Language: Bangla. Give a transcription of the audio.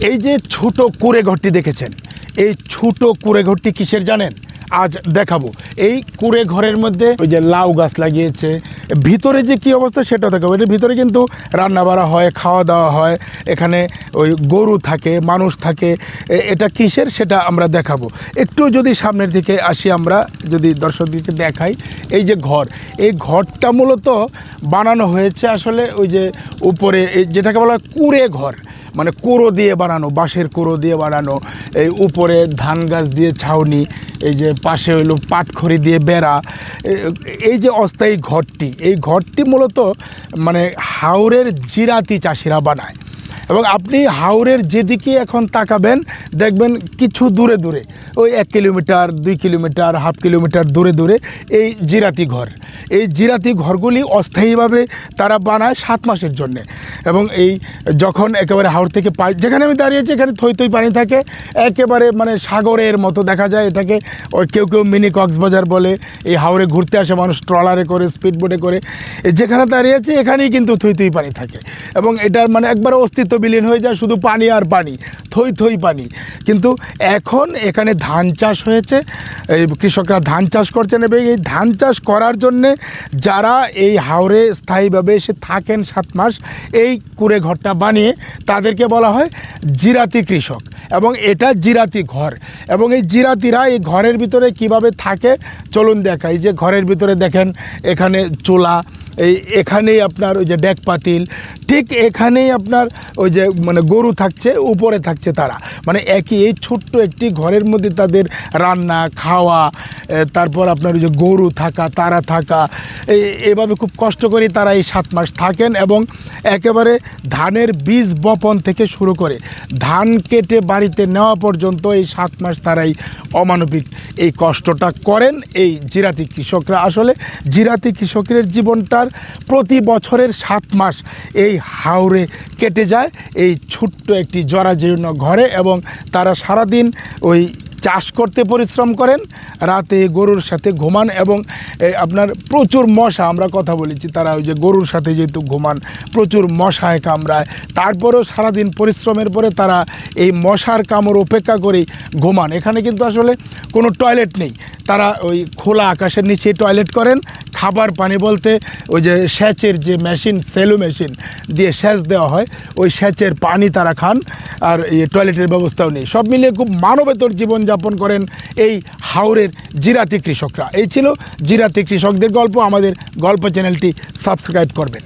এই যে ছোট কুঁড়ে ঘরটি দেখেছেন, এই ছোট কুঁড়ে ঘরটি কিসের জানেন? আজ দেখাবো। এই কুঁড়ে ঘরের মধ্যে ওই যে লাউ গাছ লাগিয়েছে, ভিতরে যে কী অবস্থা সেটা দেখাবো। এর ভিতরে কিন্তু রান্না বাড়া হয়, খাওয়া দাওয়া হয়, এখানে ওই গরু থাকে, মানুষ থাকে। এটা কিসের সেটা আমরা দেখাবো। একটু যদি সামনের দিকে আসি, আমরা যদি দর্শকদেরকে দেখাই, এই যে ঘর, এই ঘরটা মূলত বানানো হয়েছে আসলে ওই যে উপরে যেটাকে বলা হয় কুঁড়ে ঘর, মানে কুঁড়ো দিয়ে বানানো, বাঁশের কুঁড়ো দিয়ে বানানো। এই উপরে ধান গাছ দিয়ে ছাউনি, এই যে পাশে হইলো পাটখড়ি দিয়ে বেড়া। এই যে অস্থায়ী ঘরটি, এই ঘরটি মূলত মানে হাওরের জিরাতি চাষিরা বানায়। এবং আপনি হাওরের যেদিকে এখন তাকাবেন দেখবেন কিছু দূরে দূরে, ওই 1 কিলোমিটার 2 কিলোমিটার হাফ কিলোমিটার দূরে দূরে এই জিরাতি ঘর। এই জিরাতি ঘরগুলি অস্থায়ীভাবে তারা বানায় 7 মাসের জন্যে। এবং এই যখন একেবারে হাওর থেকে পানি, যেখানে আমি দাঁড়িয়েছি এখানে থই থই পানি থাকে, একেবারে মানে সাগরের মতো দেখা যায় এটাকে। ওই কেউ কেউ মিনি কক্সবাজার বলে। এই হাওরে ঘুরতে আসে মানুষ ট্রলারে করে, স্পিডবোটে করে। যেখানে দাঁড়িয়েছে এখানেই কিন্তু থই থই পানি থাকে এবং এটার মানে একবারে অস্তিত্ব বিলীন হয়ে যায়, শুধু পানি আর পানি, থই থই পানি। কিন্তু এখন এখানে ধান চাষ হয়েছে, এই কৃষকরা ধান চাষ করছেন এবং এই ধান চাষ করার জন্যে যারা এই হাওরে স্থায়ীভাবে এসে থাকেন 7 মাস, এই কুঁড়ে ঘরটা বানিয়ে তাদেরকে বলা হয় জিরাতি কৃষক। এবং এটা জিরাতি ঘর। এবং এই জিরাতিরা এই ঘরের ভিতরে কিভাবে থাকে চলুন দেখাই। যে ঘরের ভিতরে দেখেন এখানে চুলা, এখানেই আপনার ওই যে ডেক পাতিল, ঠিক এখানেই আপনার ওই যে মানে গরু থাকছে, উপরে থাকছে তারা, মানে একই এই ছোট্ট একটি ঘরের মধ্যে তাদের রান্না খাওয়া, তারপর আপনার ওই যে গরু থাকা, তারা থাকা, এভাবে খুব কষ্ট করে তারা এই 7 মাস থাকেন। এবং একেবারে ধানের বীজ বপন থেকে শুরু করে ধান কেটে বাড়িতে নেওয়া পর্যন্ত এই 7 মাস তারাই অমানবিক এই কষ্টটা করেন এই জিরাতি কৃষকরা। আসলে জিরাতি কৃষকের জীবনটার প্রতি বছরের 7 মাস এই হাওরে কেটে যায় এই ছোট্ট একটি জরাজীর্ণ ঘরে। এবং তারা সারাদিন ওই চাষ করতে পরিশ্রম করেন, রাতে গরুর সাথে ঘুমান। এবং আপনার প্রচুর মশা, আমরা কথা বলেছি, তারা ওই যে গরুর সাথে যেহেতু ঘুমান, প্রচুর মশায় কামড়ায়। তারপরেও সারাদিন পরিশ্রমের পরে তারা এই মশার কামড় উপেক্ষা করেই ঘুমান। এখানে কিন্তু আসলে কোনো টয়লেট নেই, তারা ওই খোলা আকাশের নিচে টয়লেট করেন। খাবার পানি বলতে ওই যে সেচের যে মেশিন, সেলো মেশিন দিয়ে সেচ দেওয়া হয়, ওই সেচের পানি তারা খান। আর এই টয়লেটের ব্যবস্থাও নেই। সব মিলিয়ে খুব মানবেতর জীবনযাপন করেন এই হাওরের জিরাতি কৃষকরা। এই ছিল জিরাতি কৃষকদের গল্প। আমাদের গল্প চ্যানেলটি সাবস্ক্রাইব করবেন।